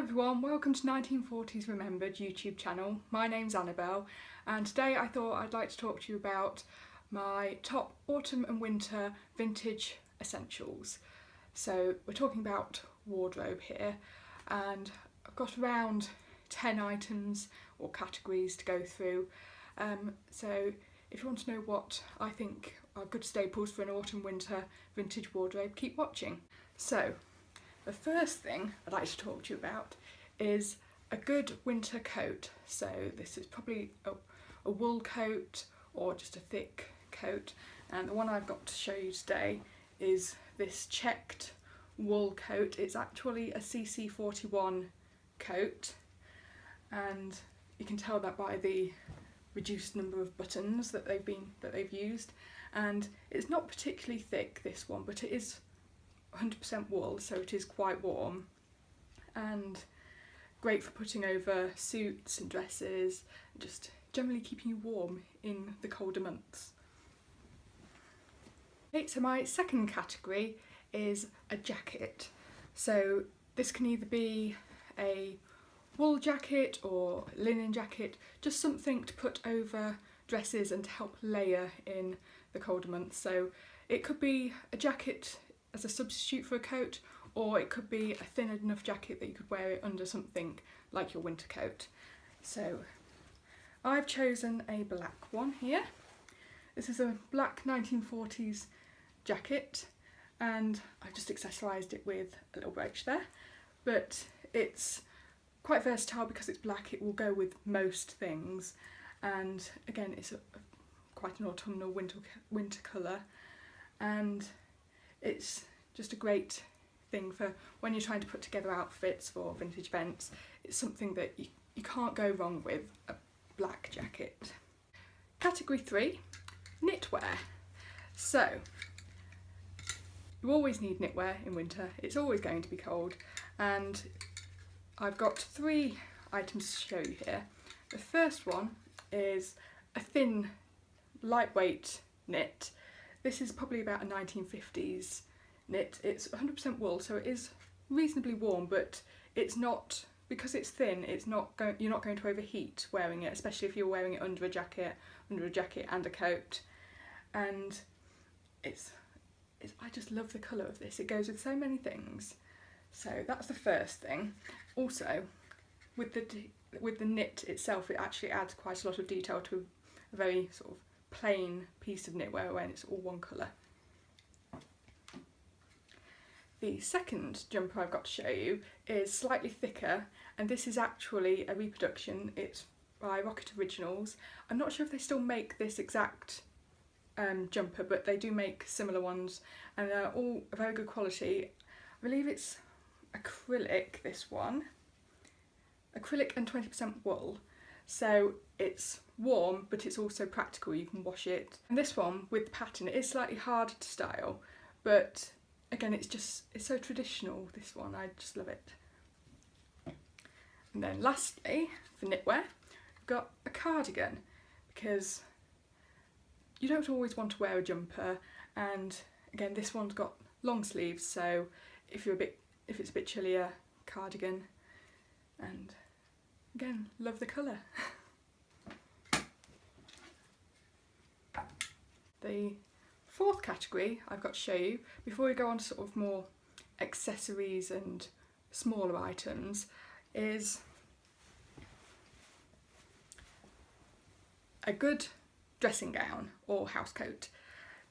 everyone, welcome to 1940s Remembered YouTube channel. My name's Annabelle and today I thought I'd like to talk to you about my top autumn and winter vintage essentials. So we're talking about wardrobe here and I've got around 10 items or categories to go through. So if you want to know what I think are good staples for an autumn winter vintage wardrobe, keep watching. So the first thing I'd like to talk to you about is a good winter coat. So this is probably a wool coat or just a thick coat, and the one I've got to show you today is this checked wool coat. It's actually a CC41 coat, and you can tell that by the reduced number of buttons that they've used, and it's not particularly thick, this one, but it is 100% wool, so it is quite warm and great for putting over suits and dresses, just generally keeping you warm in the colder months. Okay, so my second category is a jacket. So this can either be a wool jacket or linen jacket, just something to put over dresses and to help layer in the colder months. So it could be a jacket as a substitute for a coat, or it could be a thin enough jacket that you could wear it under something like your winter coat. So I've chosen a black one here. This is a black 1940s jacket and I've just accessorised it with a little brooch there, but it's quite versatile because it's black. It will go with most things, and again it's quite an autumnal winter colour, and it's just a great thing for when you're trying to put together outfits for vintage events. It's something that you can't go wrong with, a black jacket. Category 3, knitwear. So you always need knitwear in winter, it's always going to be cold, and I've got 3 items to show you here. The first one is a thin, lightweight knit. This is probably about a 1950s knit. It's 100% wool, so it is reasonably warm, but it's not, because it's thin, you're not going to overheat wearing it, especially if you're wearing it under a jacket and a coat. And I just love the colour of this. It goes with so many things. So that's the first thing. Also, with the knit itself, it actually adds quite a lot of detail to a very sort of plain piece of knitwear when it's all one colour. The second jumper I've got to show you is slightly thicker, and this is actually a reproduction. It's by Rocket Originals. I'm not sure if they still make this exact jumper, but they do make similar ones and they're all very good quality. I believe it's acrylic, this one. Acrylic and 20% wool. So it's warm, but it's also practical, you can wash it. And this one with the pattern, it is slightly harder to style, but again it's so traditional, this one, I just love it. And then lastly, for knitwear, we've got a cardigan, because you don't always want to wear a jumper, and again this one's got long sleeves, so if it's a bit chillier, cardigan, and again, love the colour. The fourth category I've got to show you, before we go on to sort of more accessories and smaller items, is a good dressing gown or housecoat.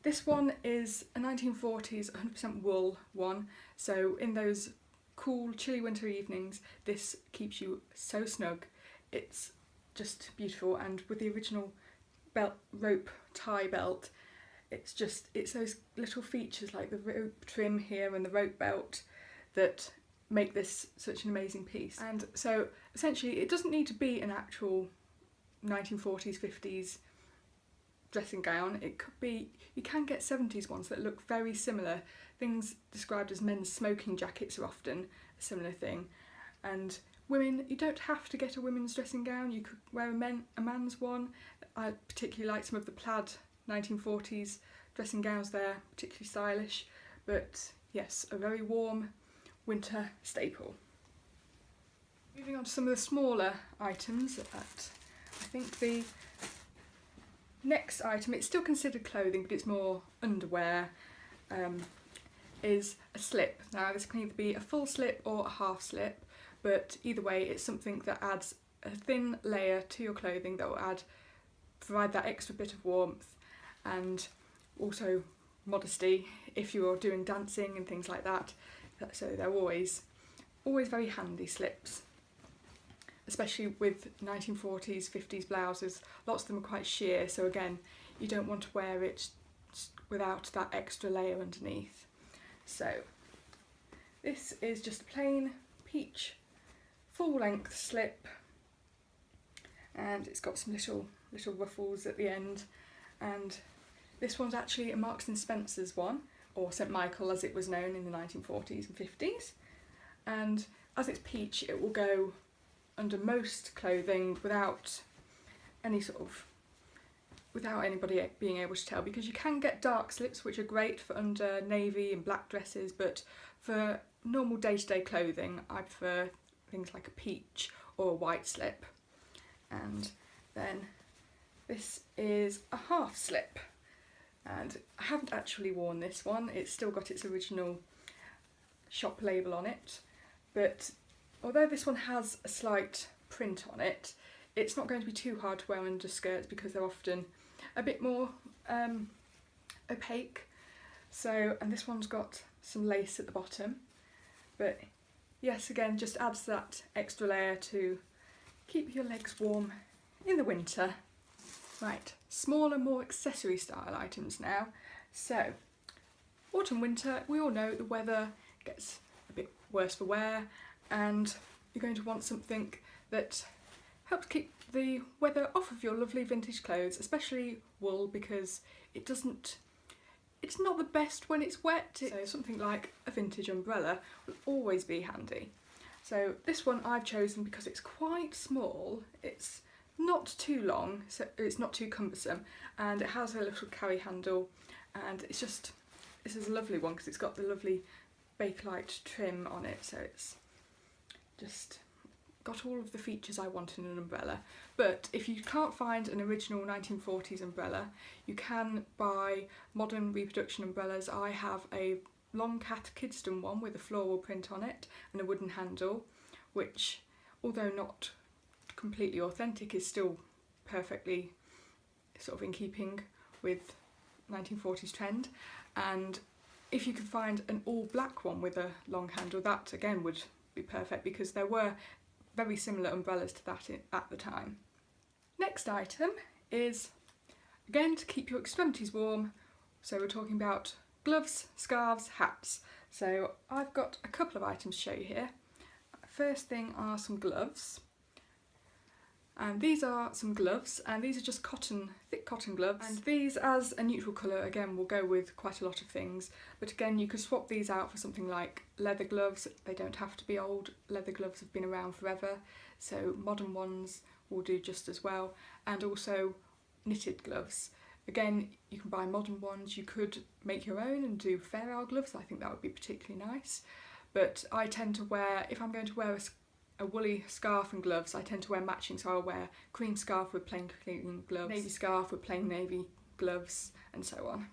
This one is a 1940s 100% wool one, so in those cool, chilly winter evenings, this keeps you so snug. It's just beautiful, and with the original rope tie belt, it's those little features like the rope trim here and the rope belt that make this such an amazing piece. And so essentially it doesn't need to be an actual 1940s, 50s dressing gown. It could be, you can get 70s ones that look very similar. Things described as men's smoking jackets are often a similar thing. And women, you don't have to get a women's dressing gown, you could wear a man's one. I particularly like some of the plaid 1940s dressing gowns there, particularly stylish, but yes, a very warm winter staple. on to some of the smaller items. I think the next item, it's still considered clothing but it's more underwear, is a slip. Now this can either be a full slip or a half slip, but either way it's something that adds a thin layer to your clothing that will provide that extra bit of warmth, and also modesty if you're doing dancing and things like that. So they're always very handy slips, especially with 1940s, 50s blouses. Lots of them are quite sheer, so again, you don't want to wear it without that extra layer underneath. So this is just a plain peach full length slip, and it's got some little ruffles at the end, and this one's actually a Marks and Spencer's one, or St Michael as it was known in the 1940s and 50s, and as it's peach it will go under most clothing without anybody being able to tell, because you can get dark slips which are great for under navy and black dresses, but for normal day-to-day clothing I prefer things like a peach or a white slip. And then this is a half slip, and I haven't actually worn this one, it's still got its original shop label on it, but although this one has a slight print on it, it's not going to be too hard to wear under skirts because they're often a bit more opaque. So, and this one's got some lace at the bottom, but yes, again, just adds that extra layer to keep your legs warm in the winter. Right, smaller, more accessory style items now. So, autumn, winter, we all know the weather gets a bit worse for wear, and you're going to want something that helps keep the weather off of your lovely vintage clothes, especially wool, because it's not the best when it's wet. So something like a vintage umbrella will always be handy. So this one I've chosen because it's quite small, it's not too long, so it's not too cumbersome, and it has a little carry handle, and this is a lovely one because it's got the lovely Bakelite trim on it, so it's just got all of the features I want in an umbrella. But if you can't find an original 1940s umbrella, you can buy modern reproduction umbrellas. I have a long cat Kidston one with a floral print on it and a wooden handle, which, although not completely authentic, is still perfectly sort of in keeping with 1940s trend. And if you could find an all black one with a long handle, that again would be perfect, because there were very similar umbrellas to that at the time. Next item is, again, to keep your extremities warm, so we're talking about gloves, scarves, hats. So I've got a couple of items to show you here. First thing are some gloves, and these are some gloves, and these are just thick cotton gloves, and these, as a neutral colour, again will go with quite a lot of things, but again you could swap these out for something like leather gloves. They don't have to be old, leather gloves have been around forever, so modern ones will do just as well, and also knitted gloves. Again, you can buy modern ones, you could make your own and do Fair Isle gloves, I think that would be particularly nice, but I tend to wear, if I'm going to wear a woolly scarf and gloves, I tend to wear matching, so I'll wear cream scarf with plain cream gloves, navy scarf with plain navy gloves, and so on.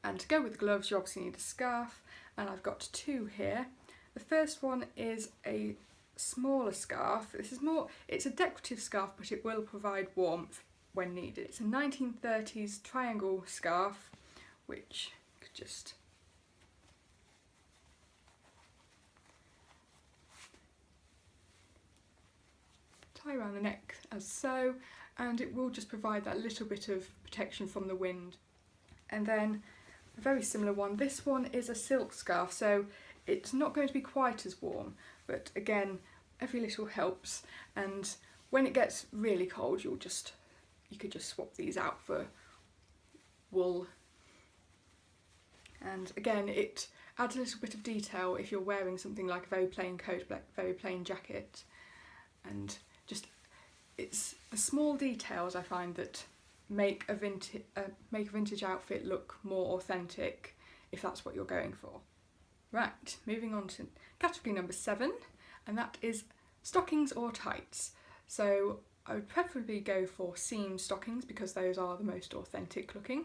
And to go with the gloves you obviously need a scarf, and I've got two here. The first one is a smaller scarf. It's a decorative scarf, but it will provide warmth when needed. It's a 1930s triangle scarf, which you could just tie around the neck as so, and it will just provide that little bit of protection from the wind. And then a very similar one, this one is a silk scarf, so it's not going to be quite as warm, but again, every little helps, and when it gets really cold you could just swap these out for wool. And again, it adds a little bit of detail if you're wearing something like a very plain coat, very plain jacket, and just, it's the small details I find that make a vintage outfit look more authentic, if that's what you're going for. Right, moving on to category number 7, and that is stockings or tights. So I would preferably go for seamed stockings because those are the most authentic looking,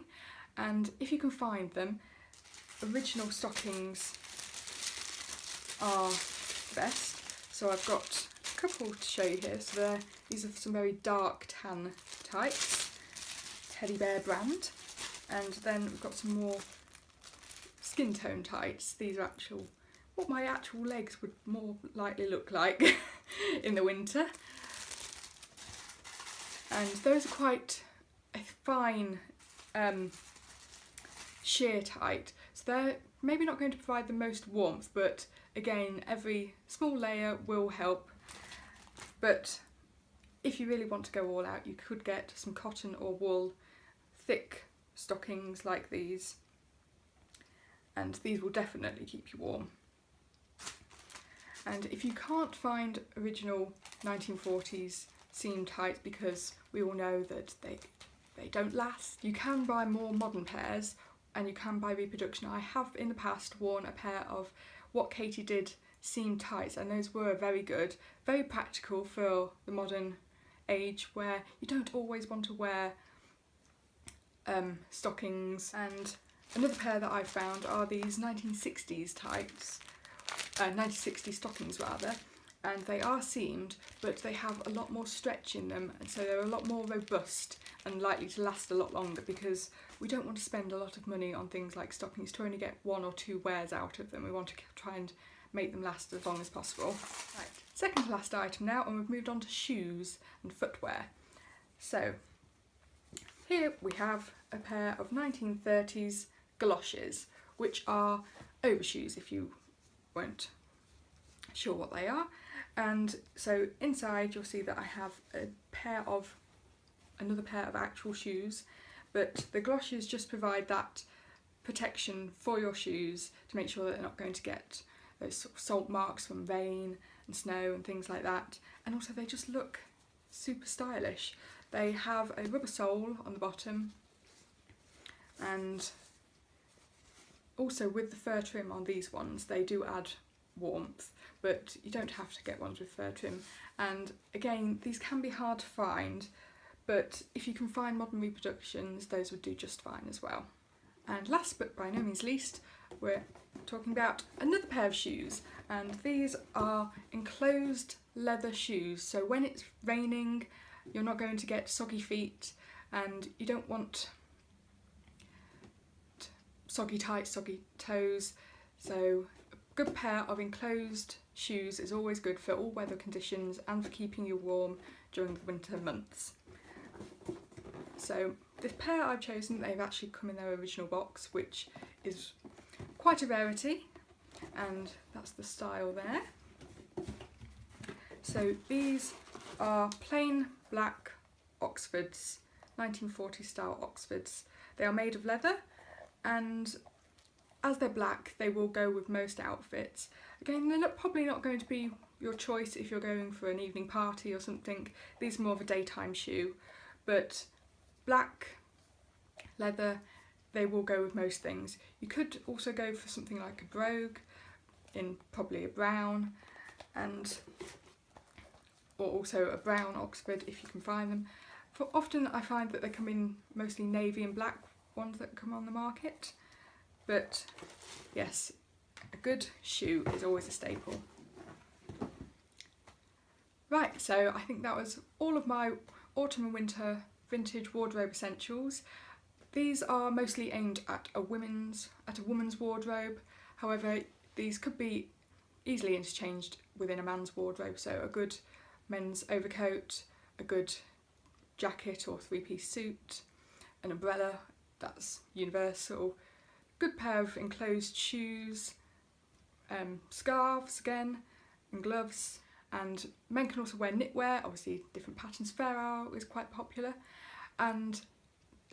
and if you can find them, original stockings are best. So I've got a couple to show you here. So these are some very dark tan tights, Teddy Bear brand, and then we've got some more skin tone tights. These are what my actual legs would more likely look like in the winter. And those are quite a fine sheer tight, so they're maybe not going to provide the most warmth, but again, every small layer will help. But if you really want to go all out, you could get some cotton or wool thick stockings like these, and these will definitely keep you warm. And if you can't find original 1940s seam tights, because we all know that they don't last, you can buy more modern pairs and you can buy reproduction. I have in the past worn a pair of what Katie did seam tights, and those were very good, very practical for the modern age where you don't always want to wear stockings. And another pair that I found are these 1960s tights, 1960 stockings rather, and they are seamed, but they have a lot more stretch in them, and so they're a lot more robust and likely to last a lot longer, because we don't want to spend a lot of money on things like stockings to only get 1 or 2 wears out of them. We want to try and make them last as long as possible. Right, second to last item now, and we've moved on to shoes and footwear. So here we have a pair of 1930s galoshes, which are overshoes if you weren't sure what they are. And so inside you'll see that I have another pair of actual shoes, but the galoshes just provide that protection for your shoes to make sure that they're not going to get those sort of salt marks from rain and snow and things like that. And also they just look super stylish. They have a rubber sole on the bottom, and also with the fur trim on these ones, they do add warmth, but you don't have to get ones with fur trim. And again, these can be hard to find, but if you can find modern reproductions, those would do just fine as well. And last but by no means least, we're talking about another pair of shoes, and these are enclosed leather shoes. So when it's raining, you're not going to get soggy feet, and you don't want soggy tights, soggy toes. So a good pair of enclosed shoes is always good for all weather conditions and for keeping you warm during the winter months. So this pair I've chosen, they've actually come in their original box, which is quite a rarity, and that's the style there. So these are plain black Oxfords, 1940 style Oxfords. They are made of leather, and as they're black, they will go with most outfits. Again, they're probably not going to be your choice if you're going for an evening party or something. These are more of a daytime shoe, but black leather, they will go with most things. You could also go for something like a brogue in probably a brown, or also a brown Oxford if you can find them. Often I find that they come in mostly navy and black ones that come on the market, but yes, a good shoe is always a staple. Right, so I think that was all of my autumn and winter vintage wardrobe essentials. These are mostly aimed at a woman's wardrobe. However, these could be easily interchanged within a man's wardrobe. So a good men's overcoat, a good jacket or 3-piece suit, an umbrella, that's universal, good pair of enclosed shoes, scarves again, and gloves. And men can also wear knitwear, obviously different patterns. Fair is quite popular, and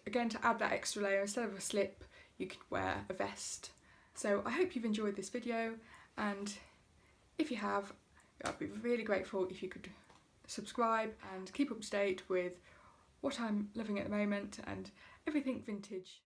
again, to add that extra layer, instead of a slip you could wear a vest. So I hope you've enjoyed this video, and if you have, I'd be really grateful if you could subscribe and keep up to date with what I'm loving at the moment and everything vintage.